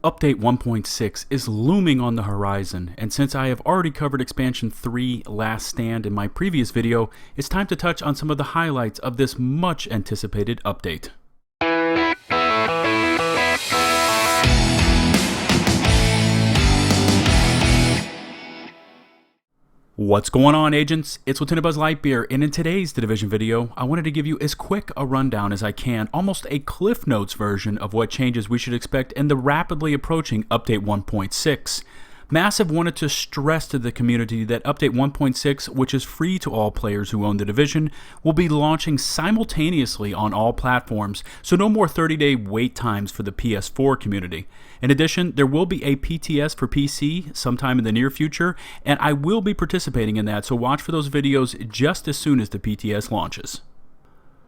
Update 1.6 is looming on the horizon, and since I have already covered Expansion 3 Last Stand in my previous video, it's time to touch on some of the highlights of this much anticipated update. What's going on, agents? It's LtBuzzLitebeer, and in today's The Division video, I wanted to give you as quick a rundown as I can, almost a Cliff Notes version of what changes we should expect in the rapidly approaching Update 1.6. Massive wanted to stress to the community that Update 1.6, which is free to all players who own The Division, will be launching simultaneously on all platforms, so no more 30-day wait times for the PS4 community. In addition, there will be a PTS for PC sometime in the near future, and I will be participating in that, so watch for those videos just as soon as the PTS launches.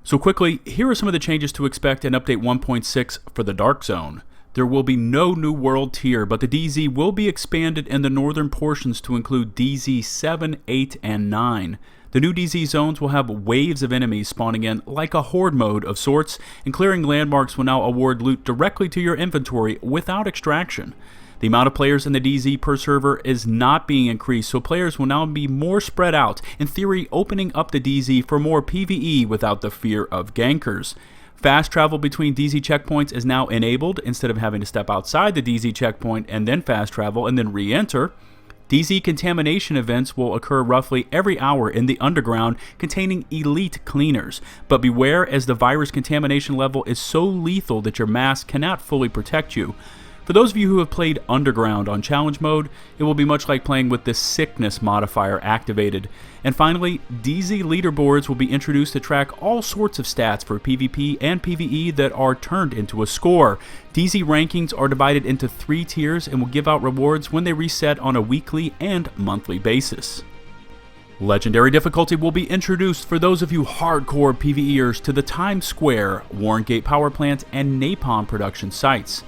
So quickly, here are some of the changes to expect in Update 1.6 for the Dark Zone. There will be no new world tier, but the DZ will be expanded in the northern portions to include DZ 7, 8, and 9. The new DZ zones will have waves of enemies spawning in like a horde mode of sorts, and clearing landmarks will now award loot directly to your inventory without extraction. The amount of players in the DZ per server is not being increased, so players will now be more spread out, in theory opening up the DZ for more PvE without the fear of gankers. Fast travel between DZ checkpoints is now enabled instead of having to step outside the DZ checkpoint and then fast travel and then re-enter. DZ contamination events will occur roughly every hour in the underground, containing elite cleaners, but beware as the virus contamination level is so lethal that your mask cannot fully protect you. For those of you who have played Underground on Challenge Mode, it will be much like playing with the Sickness modifier activated. And finally, DZ leaderboards will be introduced to track all sorts of stats for PvP and PvE that are turned into a score. DZ rankings are divided into 3 tiers and will give out rewards when they reset on a weekly and monthly basis. Legendary difficulty will be introduced for those of you hardcore PvEers to the Times Square, Warrengate power plant, and Napalm production sites.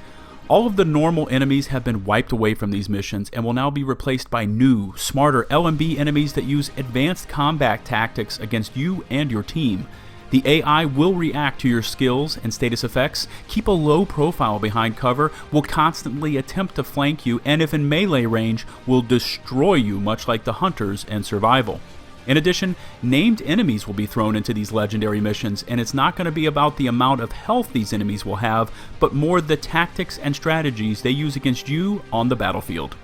All of the normal enemies have been wiped away from these missions and will now be replaced by new, smarter LMB enemies that use advanced combat tactics against you and your team. The AI will react to your skills and status effects, keep a low profile behind cover, will constantly attempt to flank you, and if in melee range, will destroy you much like the Hunters and Survival. In addition, named enemies will be thrown into these legendary missions, and it's not going to be about the amount of health these enemies will have, but more the tactics and strategies they use against you on the battlefield.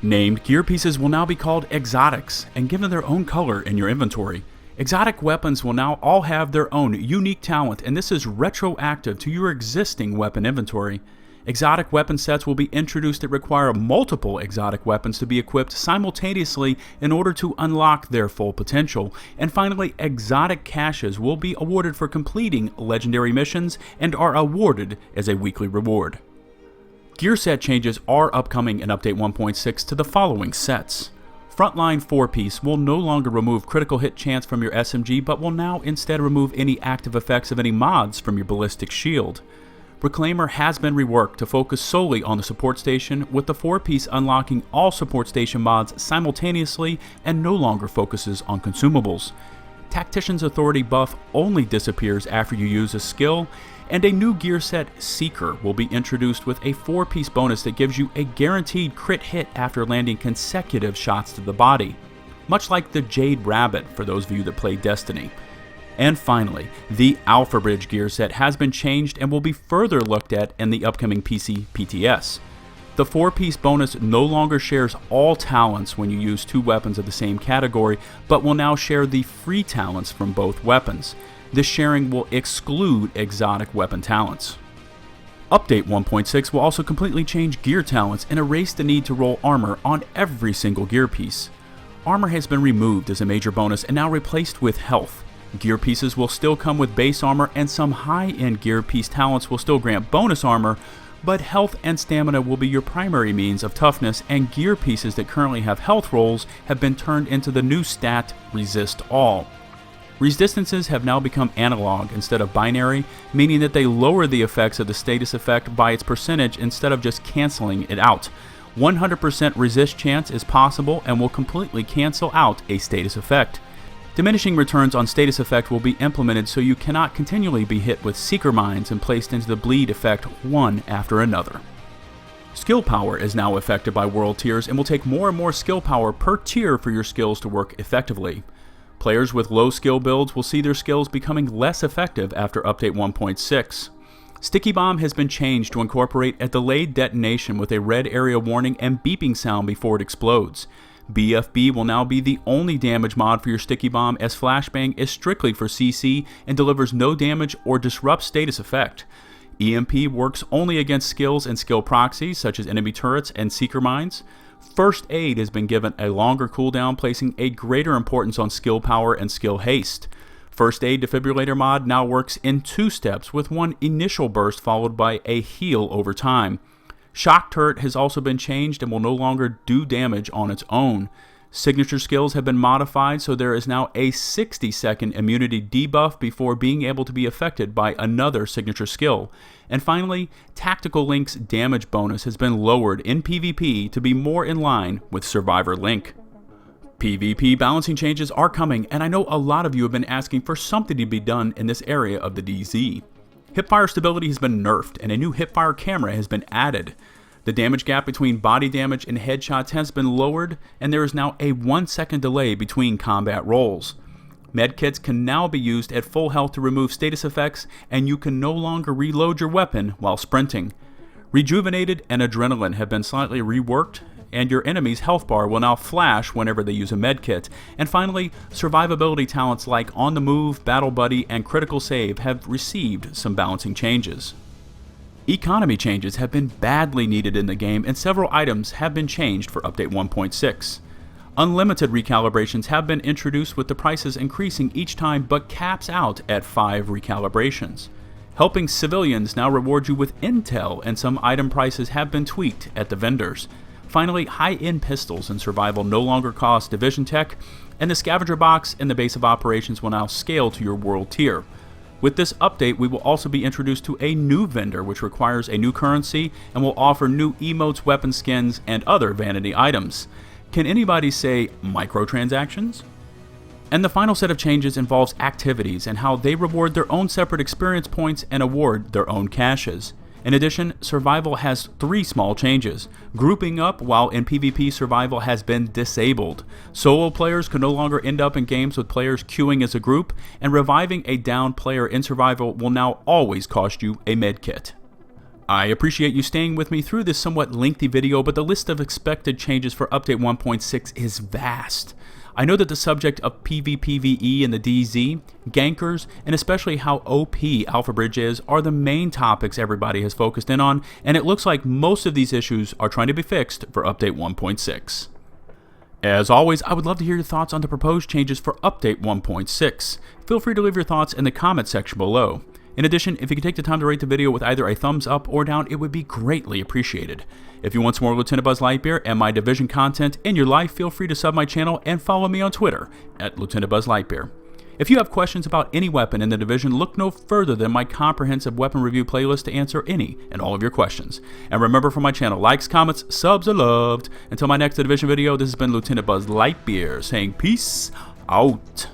Named gear pieces will now be called exotics, and given their own color in your inventory. Exotic weapons will now all have their own unique talent, and this is retroactive to your existing weapon inventory. Exotic weapon sets will be introduced that require multiple exotic weapons to be equipped simultaneously in order to unlock their full potential. And finally, exotic caches will be awarded for completing legendary missions and are awarded as a weekly reward. Gear set changes are upcoming in Update 1.6 to the following sets. Frontline 4-piece will no longer remove critical hit chance from your SMG, but will now instead remove any active effects of any mods from your ballistic shield. Reclaimer has been reworked to focus solely on the support station, with the 4-piece unlocking all support station mods simultaneously and no longer focuses on consumables. Tactician's Authority buff only disappears after you use a skill, and a new gear set, Seeker, will be introduced with a 4-piece bonus that gives you a guaranteed crit hit after landing consecutive shots to the body, much like the Jade Rabbit for those of you that play Destiny. And finally, the Alpha Bridge gear set has been changed and will be further looked at in the upcoming PC PTS. The 4-piece bonus no longer shares all talents when you use 2 weapons of the same category, but will now share the free talents from both weapons. This sharing will exclude exotic weapon talents. Update 1.6 will also completely change gear talents and erase the need to roll armor on every single gear piece. Armor has been removed as a major bonus and now replaced with health. Gear pieces will still come with base armor, and some high-end gear piece talents will still grant bonus armor, but health and stamina will be your primary means of toughness, and gear pieces that currently have health rolls have been turned into the new stat Resist All. Resistances have now become analog instead of binary, meaning that they lower the effects of the status effect by its percentage instead of just canceling it out. 100% resist chance is possible and will completely cancel out a status effect. Diminishing returns on status effect will be implemented so you cannot continually be hit with Seeker Mines and placed into the bleed effect one after another. Skill power is now affected by world tiers and will take more and more skill power per tier for your skills to work effectively. Players with low skill builds will see their skills becoming less effective after Update 1.6. Sticky Bomb has been changed to incorporate a delayed detonation with a red area warning and beeping sound before it explodes. BFB will now be the only damage mod for your Sticky Bomb, as Flashbang is strictly for CC and delivers no damage or disrupts status effect. EMP works only against skills and skill proxies such as enemy turrets and seeker mines. First Aid has been given a longer cooldown, placing a greater importance on skill power and skill haste. First Aid Defibrillator mod now works in 2 steps, with one initial burst followed by a heal over time. Shock Turret has also been changed and will no longer do damage on its own. Signature skills have been modified, so there is now a 60-second immunity debuff before being able to be affected by another signature skill. And finally, Tactical Link's damage bonus has been lowered in PvP to be more in line with Survivor Link. PvP balancing changes are coming, and I know a lot of you have been asking for something to be done in this area of the DZ. Hipfire stability has been nerfed, and a new hipfire camera has been added. The damage gap between body damage and headshots has been lowered, and there is now a 1-second delay between combat rolls. Medkits can now be used at full health to remove status effects, and you can no longer reload your weapon while sprinting. Rejuvenated and Adrenaline have been slightly reworked, and your enemy's health bar will now flash whenever they use a medkit. And finally, survivability talents like On the Move, Battle Buddy, and Critical Save have received some balancing changes. Economy changes have been badly needed in the game, and several items have been changed for Update 1.6. Unlimited recalibrations have been introduced, with the prices increasing each time but caps out at 5 recalibrations. Helping Civilians now reward you with intel, and some item prices have been tweaked at the vendors. Finally, high-end pistols in Survival no longer cost Division Tech, and the Scavenger Box and the Base of Operations will now scale to your World Tier. With this update, we will also be introduced to a new vendor which requires a new currency and will offer new emotes, weapon skins, and other vanity items. Can anybody say microtransactions? And the final set of changes involves activities and how they reward their own separate experience points and award their own caches. In addition, Survival has 3 small changes. Grouping up while in PvP Survival has been disabled. Solo players can no longer end up in games with players queuing as a group, and reviving a downed player in Survival will now always cost you a medkit. I appreciate you staying with me through this somewhat lengthy video, but the list of expected changes for Update 1.6 is vast. I know that the subject of PvPvE and the DZ, gankers, and especially how OP Alpha Bridge is are the main topics everybody has focused in on, and it looks like most of these issues are trying to be fixed for Update 1.6. As always, I would love to hear your thoughts on the proposed changes for Update 1.6. Feel free to leave your thoughts in the comment section below. In addition, if you could take the time to rate the video with either a thumbs up or down, it would be greatly appreciated. If you want some more LtBuzzLitebeer and my Division content in your life, feel free to sub my channel and follow me on Twitter at LtBuzzLitebeer. If you have questions about any weapon in the Division, look no further than my comprehensive weapon review playlist to answer any and all of your questions. And remember, from my channel, likes, comments, subs are loved. Until my next Division video, this has been LtBuzzLitebeer saying peace out.